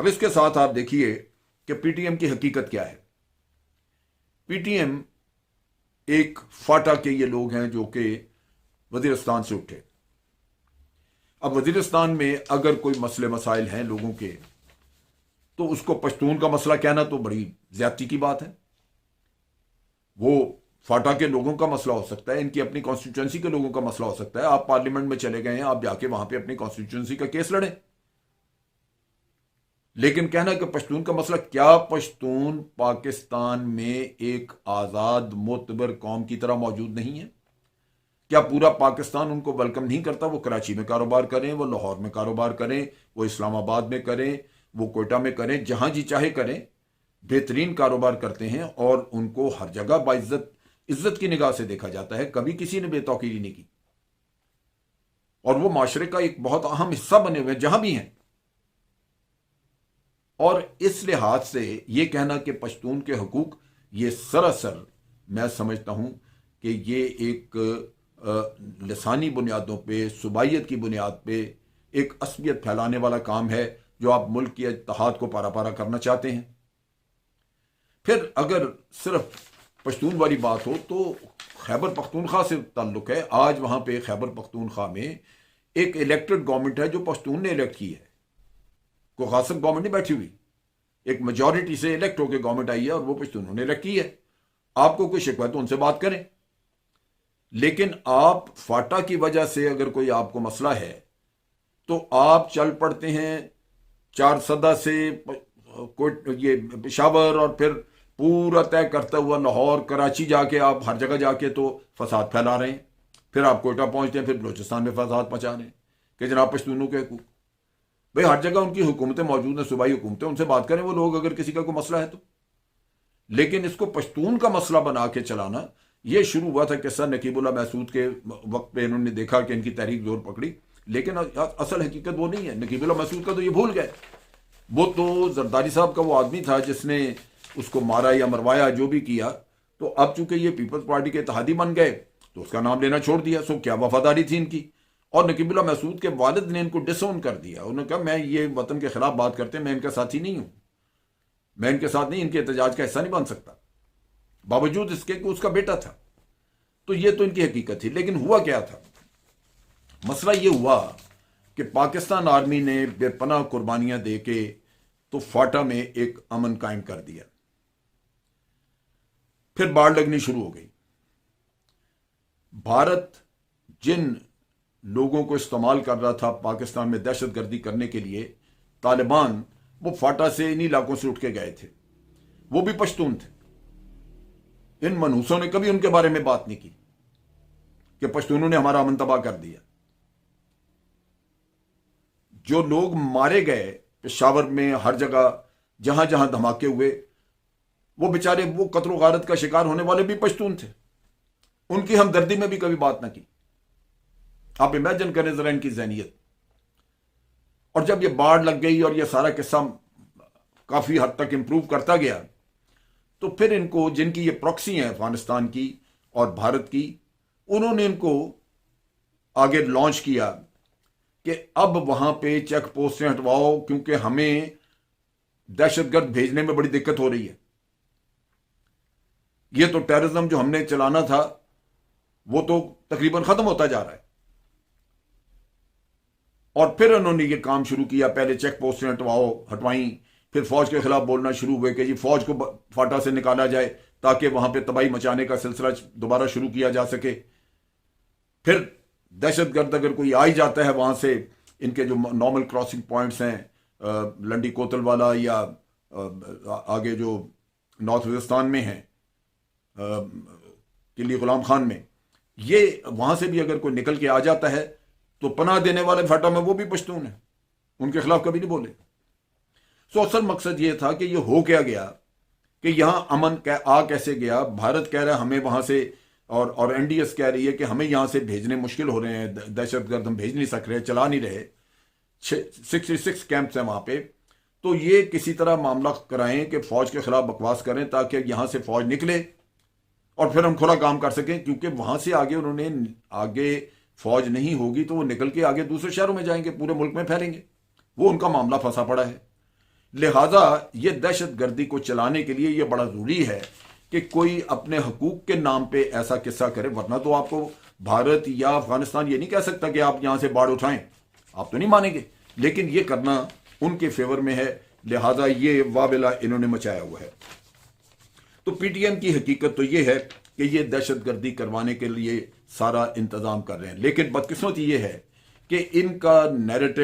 اب اس کے ساتھ آپ دیکھیے کہ پی ٹی ایم کی حقیقت کیا ہے. پی ٹی ایم ایک فاٹا کے یہ لوگ ہیں جو کہ وزیرستان سے اٹھے. اب وزیرستان میں اگر کوئی مسئلے مسائل ہیں لوگوں کے تو اس کو پشتون کا مسئلہ کہنا تو بڑی زیادتی کی بات ہے. وہ فاٹا کے لوگوں کا مسئلہ ہو سکتا ہے, ان کی اپنی کانسٹیٹوئنسی کے لوگوں کا مسئلہ ہو سکتا ہے. آپ پارلیمنٹ میں چلے گئے ہیں, آپ جا کے وہاں پہ اپنی کانسٹیٹوئنسی کا کیس لڑیں. لیکن کہنا کہ پشتون کا مسئلہ, کیا پشتون پاکستان میں ایک آزاد معتبر قوم کی طرح موجود نہیں ہے؟ کیا پورا پاکستان ان کو ویلکم نہیں کرتا؟ وہ کراچی میں کاروبار کریں, وہ لاہور میں کاروبار کریں, وہ اسلام آباد میں کریں, وہ کوئٹہ میں کریں, جہاں جی چاہے کریں, بہترین کاروبار کرتے ہیں اور ان کو ہر جگہ عزت کی نگاہ سے دیکھا جاتا ہے. کبھی کسی نے بے توقیری نہیں کی اور وہ معاشرے کا ایک بہت اہم حصہ بنے ہوئے جہاں بھی ہیں. اور اس لحاظ سے یہ کہنا کہ پشتون کے حقوق, یہ سراسر میں سمجھتا ہوں کہ یہ ایک لسانی بنیادوں پہ, صوبائیت کی بنیاد پہ ایک عصبیت پھیلانے والا کام ہے جو آپ ملک کے اتحاد کو پارا پارا کرنا چاہتے ہیں. پھر اگر صرف پشتون والی بات ہو تو خیبر پختونخوا سے تعلق ہے. آج وہاں پہ خیبر پختونخوا میں ایک الیکٹڈ گورنمنٹ ہے جو پشتون نے الیکٹ کی ہے. کوئی غاصب گورنمنٹ نہیں بیٹھی ہوئی, ایک میجورٹی سے الیکٹ ہو کے گورنمنٹ آئی ہے اور وہ پشتونوں نے الیکٹ کی ہے. آپ کو کوئی شکوہ ہے تو ان سے بات کریں. لیکن آپ فاٹا کی وجہ سے اگر کوئی آپ کو مسئلہ ہے تو آپ چل پڑتے ہیں چارسدہ سے یہ پشاور اور پھر پورا طے کرتا ہوا لاہور, کراچی جا کے آپ ہر جگہ جا کے تو فساد پھیلا رہے ہیں. پھر آپ کوئٹہ پہنچتے ہیں, پھر بلوچستان میں فساد پہنچا رہے ہیں کہ جناب پشتونوں کے حقوق. بھئی ہر جگہ ان کی حکومتیں موجود ہیں, صوبائی حکومتیں, ان سے بات کریں وہ لوگ اگر کسی کا کوئی مسئلہ ہے تو. لیکن اس کو پشتون کا مسئلہ بنا کے چلانا, یہ شروع ہوا تھا قصہ نقیب اللہ محسود کے وقت پہ. انہوں نے دیکھا کہ ان کی تحریک زور پکڑی, لیکن اصل حقیقت وہ نہیں ہے. نقیب اللہ محسود کا تو یہ بھول گئے. وہ تو زرداری صاحب کا وہ آدمی تھا جس نے اس کو مارا یا مروایا جو بھی کیا. تو اب چونکہ یہ پیپلز پارٹی کے اتحادی بن گئے تو اس کا نام لینا چھوڑ دیا. سو کیا وفاداری تھی ان کی. اور نقیب اللہ محسود کے والد نے ان کو ڈس اون کر دیا. انہوں نے کہا میں یہ وطن کے خلاف بات کرتے ہیں, میں ان کا ساتھی نہیں ہوں, میں ان کے ساتھ نہیں, ان کے احتجاج کا حصہ نہیں بن سکتا, باوجود اس کے کہ اس کا بیٹا تھا. تو یہ تو ان کی حقیقت تھی. لیکن ہوا کیا تھا؟ مسئلہ یہ ہوا کہ پاکستان آرمی نے بے پناہ قربانیاں دے کے تو فاٹا میں ایک امن قائم کر دیا. پھر باڑ لگنی شروع ہو گئی. بھارت جن لوگوں کو استعمال کر رہا تھا پاکستان میں دہشت گردی کرنے کے لیے, طالبان, وہ فاٹا سے انہی علاقوں سے اٹھ کے گئے تھے. وہ بھی پشتون تھے. ان منحوسوں نے کبھی ان کے بارے میں بات نہیں کی کہ پشتونوں نے ہمارا امن تباہ کر دیا. جو لوگ مارے گئے پشاور میں, ہر جگہ جہاں جہاں دھماکے ہوئے, وہ بیچارے وہ قتل و غارت کا شکار ہونے والے بھی پشتون تھے. ان کی ہمدردی میں بھی کبھی بات نہ کی. آپ امیجن کریں ذرا ان کی ذہنیت. اور جب یہ باڑ لگ گئی اور یہ سارا قصہ کافی حد تک امپروو کرتا گیا تو پھر ان کو, جن کی یہ پروکسی ہیں افغانستان کی اور بھارت کی, انہوں نے ان کو آگے لانچ کیا کہ اب وہاں پہ چیک پوسٹیں ہٹواؤ کیونکہ ہمیں دہشت گرد بھیجنے میں بڑی دقت ہو رہی ہے. یہ تو ٹیررزم جو ہم نے چلانا تھا وہ تو تقریباً ختم ہوتا جا رہا ہے. اور پھر انہوں نے یہ کام شروع کیا, پہلے چیک پوسٹیں ہٹوائیں, پھر فوج کے خلاف بولنا شروع ہوئے کہ جی فوج کو فاٹا سے نکالا جائے تاکہ وہاں پہ تباہی مچانے کا سلسلہ دوبارہ شروع کیا جا سکے. پھر دہشت گرد اگر کوئی آ ہی جاتا ہے وہاں سے, ان کے جو نارمل کراسنگ پوائنٹس ہیں, لنڈی کوتل والا یا آگے جو نارتھ وزستان میں ہیں قلی غلام خان میں, یہ وہاں سے بھی اگر کوئی نکل کے آ جاتا ہے تو پناہ دینے والے فاٹا میں وہ بھی پشتون ہیں, ان کے خلاف کبھی نہیں بولے. سو اصل مقصد یہ تھا کہ یہ ہو کیا گیا کہ یہاں امن آ کیسے گیا. بھارت کہہ رہا ہے ہمیں وہاں سے, اور این ڈی ایس کہہ رہی ہے کہ ہمیں یہاں سے بھیجنے مشکل ہو رہے ہیں, دہشت گرد ہم بھیج نہیں سک رہے, چلا نہیں رہے. 66 کیمپس ہیں وہاں پہ. تو یہ کسی طرح معاملہ کرائیں کہ فوج کے خلاف بکواس کریں تاکہ یہاں سے فوج نکلے اور پھر ہم کھلا کام کر سکیں, کیونکہ وہاں سے آگے انہوں نے, آگے فوج نہیں ہوگی تو وہ نکل کے آگے دوسرے شہروں میں جائیں گے, پورے ملک میں پھیلیں گے. وہ ان کا معاملہ پھنسا پڑا ہے. لہٰذا یہ دہشت گردی کو چلانے کے لیے یہ بڑا ضروری ہے کہ کوئی اپنے حقوق کے نام پہ ایسا قصہ کرے، ورنہ تو آپ کو بھارت یا افغانستان یہ نہیں کہہ سکتا کہ آپ یہاں سے باڑ اٹھائیں، آپ تو نہیں مانیں گے، لیکن یہ کرنا ان کے فیور میں ہے، لہٰذا یہ واویلا انہوں نے مچایا ہوا ہے۔ تو پی ٹی ایم کی حقیقت تو یہ ہے کہ یہ دہشت گردی کروانے کے لیے سارا انتظام کر رہے ہیں، لیکن بدقسمتی یہ ہے کہ ان کا نیریٹو،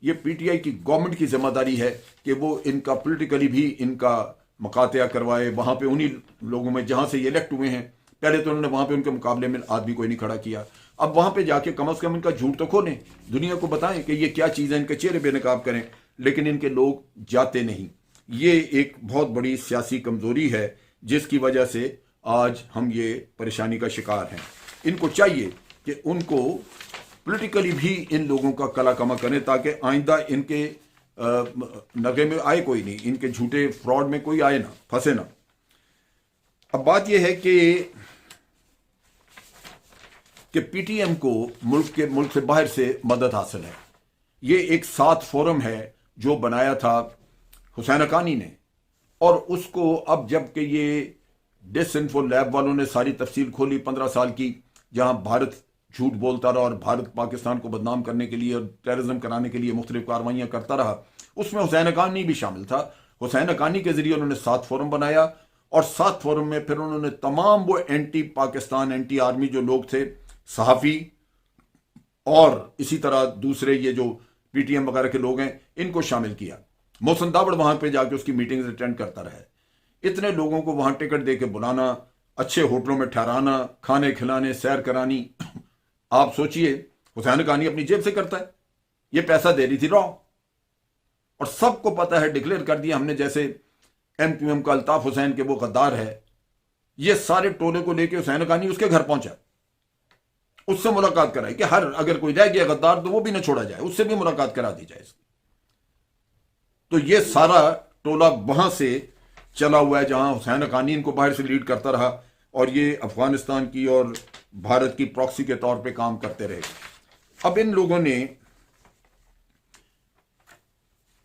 یہ پی ٹی آئی کی گورنمنٹ کی ذمہ داری ہے کہ وہ ان کا پولیٹیکلی بھی ان کا مقاطعہ کروائے، وہاں پہ انہی لوگوں میں جہاں سے یہ الیکٹ ہوئے ہیں، پہلے تو انہوں نے وہاں پہ ان کے مقابلے میں آدمی کوئی نہیں کھڑا کیا، اب وہاں پہ جا کے کم از کم ان کا جھوٹ تو کھولیں، دنیا کو بتائیں کہ یہ کیا چیز ہے، ان کے چہرے بے نقاب کریں، لیکن ان کے لوگ جاتے نہیں۔ یہ ایک بہت بڑی سیاسی کمزوری ہے جس کی وجہ سے آج ہم یہ پریشانی کا شکار ہیں۔ ان کو چاہیے کہ ان کو پولیٹیکلی بھی ان لوگوں کا کلا کما کریں تاکہ آئندہ ان کے نگے میں آئے کوئی نہیں، ان کے جھوٹے فراڈ میں کوئی آئے نہ، پھنسے نہ۔ اب بات یہ ہے کہ پی ٹی ایم کو ملک سے باہر سے مدد حاصل ہے۔ یہ ایک 7 فورم ہے جو بنایا تھا حسین حقانی نے، اور اس کو اب جب کہ یہ ڈس انفو لیب والوں نے ساری تفصیل کھولی 15 سال کی، جہاں بھارت جھوٹ بولتا رہا اور بھارت پاکستان کو بدنام کرنے کے لیے اور ٹیررزم کرانے کے لیے مختلف کارروائیاں کرتا رہا، اس میں حسین حقانی بھی شامل تھا۔ حسین حقانی کے ذریعے انہوں نے 7 فورم بنایا، اور 7 فورم میں پھر انہوں نے تمام وہ اینٹی پاکستان، اینٹی آرمی جو لوگ تھے، صحافی اور اسی طرح دوسرے یہ جو پی ٹی ایم وغیرہ کے لوگ ہیں، ان کو شامل کیا۔ محسن داوڑ وہاں پہ جا کے اس کی میٹنگز اٹینڈ کرتا رہا۔ اتنے لوگوں کو وہاں ٹکٹ دے کے بلانا، اچھے ہوٹلوں میں ٹھہرانا، کھانے کھلانے، سیر کرانی، آپ سوچئے حسین حقانی اپنی جیب سے کرتا ہے، یہ پیسہ دے رہی تھی رو، اور سب کو پتا ہے، ڈکلیئر کر دیا ہم نے، جیسے ایم کیو ایم کا الطاف حسین کے وہ غدار ہے، یہ سارے ٹولے کو لے کے حسین حقانی اس کے گھر پہنچا، اس سے ملاقات کرائی کہ اگر کوئی رہ گیا غدار تو وہ بھی نہ چھوڑا جائے، اس سے بھی ملاقات کرا دی جائے اس کی۔ تو یہ سارا ٹولہ وہاں سے چلا ہوا ہے جہاں حسین حقانی ان کو باہر سے لیڈ کرتا رہا، اور یہ افغانستان کی اور بھارت کی پراکسی کے طور پہ کام کرتے رہے۔ اب ان لوگوں نے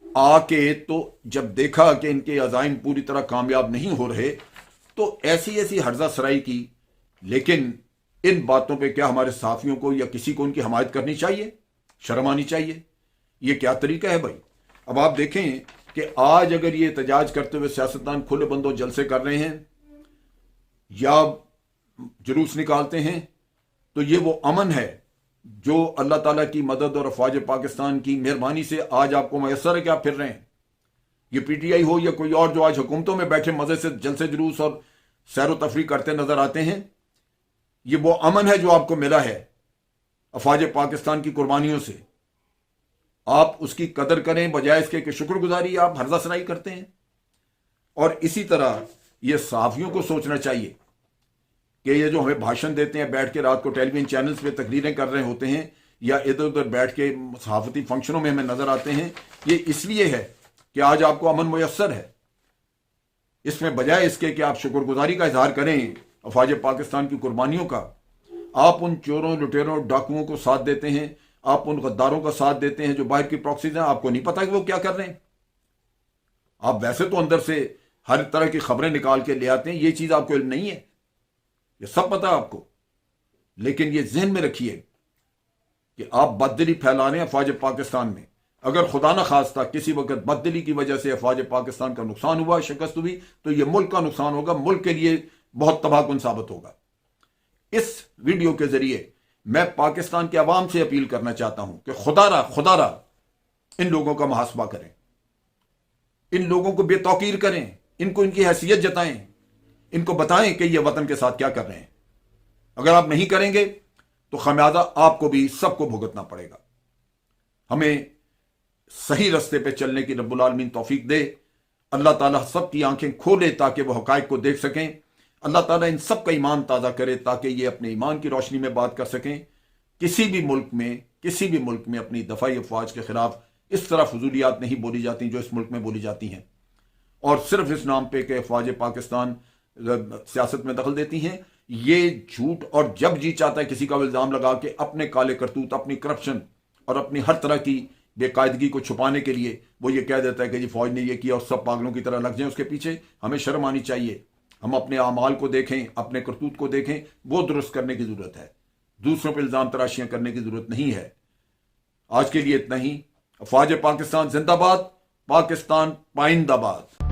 آ کے تو جب دیکھا کہ ان کے عزائم پوری طرح کامیاب نہیں ہو رہے، تو ایسی ہرزہ سرائی کی، لیکن ان باتوں پہ کیا ہمارے صحافیوں کو یا کسی کو ان کی حمایت کرنی چاہیے؟ شرم آنی چاہیے۔ یہ کیا طریقہ ہے بھائی؟ اب آپ دیکھیں کہ آج اگر یہ احتجاج کرتے ہوئے سیاستدان کھلے بندوں جلسے کر رہے ہیں یا جلوس نکالتے ہیں، تو یہ وہ امن ہے جو اللہ تعالیٰ کی مدد اور افواج پاکستان کی مہربانی سے آج آپ کو میسر ہے کہ آپ پھر رہے ہیں۔ یہ پی ٹی آئی ہو یا کوئی اور جو آج حکومتوں میں بیٹھے مزے سے جلسے جلوس اور سیر و تفریح کرتے نظر آتے ہیں، یہ وہ امن ہے جو آپ کو ملا ہے افواج پاکستان کی قربانیوں سے۔ آپ اس کی قدر کریں، بجائے اس کے کہ شکر گزاری آپ ہرزہ سرائی کرتے ہیں۔ اور اسی طرح یہ صحافیوں کو سوچنا چاہیے کہ یہ جو ہمیں بھاشن دیتے ہیں، بیٹھ کے رات کو ٹیلی ویژن چینلز پہ تقریریں کر رہے ہوتے ہیں یا ادھر ادھر بیٹھ کے صحافتی فنکشنوں میں ہمیں نظر آتے ہیں، یہ اس لیے ہے کہ آج آپ کو امن میسر ہے۔ اس میں بجائے اس کے کہ آپ شکر گزاری کا اظہار کریں افواج پاکستان کی قربانیوں کا، آپ ان چوروں، لٹیروں، ڈاکوؤں کو ساتھ دیتے ہیں، آپ ان غداروں کا ساتھ دیتے ہیں جو باہر کی پراکسیز ہیں۔ آپ کو نہیں پتا کہ وہ کیا کر رہے ہیں۔ آپ ویسے تو اندر سے ہر طرح کی خبریں نکال کے لے آتے ہیں، یہ چیز آپ کو علم نہیں ہے، یہ سب پتا آپ کو، لیکن یہ ذہن میں رکھیے کہ آپ بددلی پھیلا رہے ہیں افواج پاکستان میں۔ اگر خدا نہ خواستہ کسی وقت بددلی کی وجہ سے افواج پاکستان کا نقصان ہوا، شکست ہوئی، تو یہ ملک کا نقصان ہوگا، ملک کے لیے بہت تباہ کن ثابت ہوگا۔ اس ویڈیو کے ذریعے میں پاکستان کے عوام سے اپیل کرنا چاہتا ہوں کہ خدا را ان لوگوں کا محاسبہ کریں، ان لوگوں کو بے توقیر کریں، ان کو ان کی حیثیت جتائیں، ان کو بتائیں کہ یہ وطن کے ساتھ کیا کر رہے ہیں۔ اگر آپ نہیں کریں گے تو خمیازہ آپ کو بھی سب کو بھگتنا پڑے گا۔ ہمیں صحیح رستے پہ چلنے کی رب العالمین توفیق دے۔ اللہ تعالیٰ سب کی آنکھیں کھولے تاکہ وہ حقائق کو دیکھ سکیں۔ اللہ تعالیٰ ان سب کا ایمان تازہ کرے تاکہ یہ اپنے ایمان کی روشنی میں بات کر سکیں۔ کسی بھی ملک میں اپنی دفاعی افواج کے خلاف اس طرح فضولیات نہیں بولی جاتی جو اس ملک میں بولی جاتی ہیں، اور صرف اس نام پہ کہ افواج پاکستان سیاست میں دخل دیتی ہیں، یہ جھوٹ۔ اور جب جی چاہتا ہے کسی کا الزام لگا کے اپنے کالے کرتوت، اپنی کرپشن اور اپنی ہر طرح کی بے قاعدگی کو چھپانے کے لیے وہ یہ کہہ دیتا ہے کہ جی فوج نے یہ کیا اور سب پاگلوں کی طرح لگ جائیں اس کے پیچھے. ہمیں شرم آنی چاہیے. ہم اپنے اعمال کو دیکھیں، اپنے کرتوت کو دیکھیں، وہ درست کرنے کی ضرورت ہے. دوسروں پہ الزام تراشیاں کرنے کی ضرورت نہیں ہے. آج کے لیے اتنا ہی. افواج پاکستان زندہ باد، پاکستان پائندہ باد.